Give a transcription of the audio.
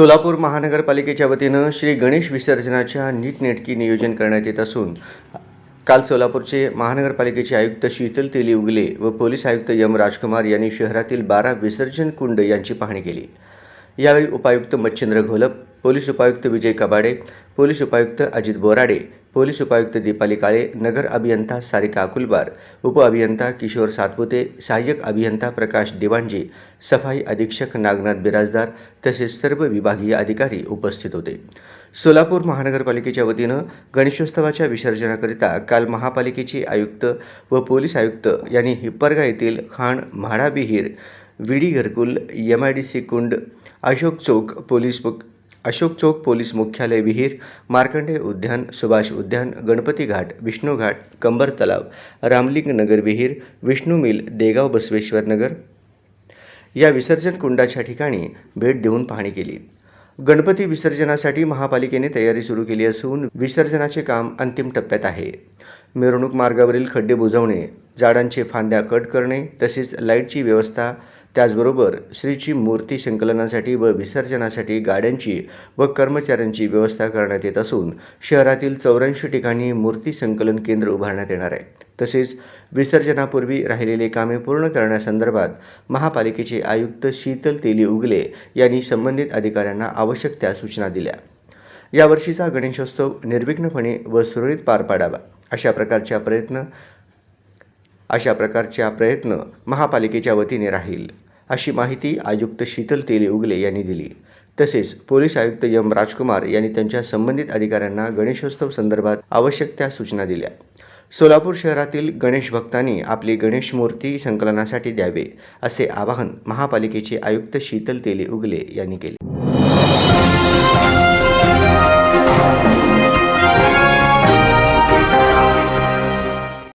सोलापूर महानगरपालिकेच्या वतीनं श्री गणेश विसर्जनाच्या नीटनेटकी नियोजन करण्यात येत असून काल सोलापूरचे महानगरपालिकेचे आयुक्त शीतल तेली उगले व पोलीस आयुक्त एम राजकुमार यांनी शहरातील 12 विसर्जन कुंड यांची पाहणी केली। यावेळी उपायुक्त मच्छिंद्र घोलप, पोलीस उपायुक्त विजय कबाडे, पोलीस उपायुक्त अजित बोराडे, पोलीस उपायुक्त दीपाली काळे, नगर अभियंता सारिका अकुलबार, उपअभियंता किशोर सातपुते, सहाय्यक अभियंता प्रकाश दिवांजी, सफाई अधीक्षक नागनाथ बिराजदार तसेच सर्व विभागीय अधिकारी उपस्थित होते। सोलापूर महानगरपालिकेच्या वतीनं गणेशोत्सवाच्या विसर्जनाकरिता काल महापालिकेचे आयुक्त व पोलीस आयुक्त यांनी हिप्परगा येथील खाण म्हाडा विहीर, विडी घरकुल, MIDC कुंड, अशोक चौक पोलीस मुख्यालय विहीर, मार्कंडेय उद्यान, सुभाष उद्यान, गणपती घाट, विष्णू घाट, कंबर तलाव, रामलिंग नगर विहीर, विष्णू मिल, देगाव बसवेश्वर नगर या विसर्जन कुंडाच्या ठिकाणी भेट देऊन पाहणी केली। गणपती विसर्जनासाठी महापालिकेने तयारी सुरू केली असून विसर्जनाचे काम अंतिम टप्प्यात आहे। मिरवणूक मार्गावरील खड्डे बुजवणे, झाडांचे फांद्या कट करणे तसेच लाईटची व्यवस्था, त्याचबरोबर श्रीची मूर्ती संकलनासाठी व विसर्जनासाठी गाड्यांची व कर्मचाऱ्यांची व्यवस्था करण्यात येत असून शहरातील 84 ठिकाणी मूर्ती संकलन केंद्र उभारण्यात येणार आहे। तसेच विसर्जनापूर्वी राहिलेले कामे पूर्ण करण्यासंदर्भात महापालिकेचे आयुक्त शीतल तेली उगले यांनी संबंधित अधिकाऱ्यांना आवश्यक त्या सूचना दिल्या। यावर्षीचा गणेशोत्सव निर्विघ्नपणे व सुरळीत पार पाडावा अशा प्रकारच्या प्रयत्न महापालिकेच्या वतीने राहील अशी माहिती आयुक्त शीतल तेली उगले यांनी दिली। तसेच पोलीस आयुक्त एम राजकुमार यांनी त्यांच्या संबंधित अधिकाऱ्यांना गणेशोत्सव संदर्भात आवश्यक त्या सूचना दिल्या। सोलापूर शहरातील गणेश भक्तांनी आपली गणेश मूर्ती संकलनासाठी द्यावे असे आवाहन महापालिकेचे आयुक्त शीतल तेली उगले यांनी केले।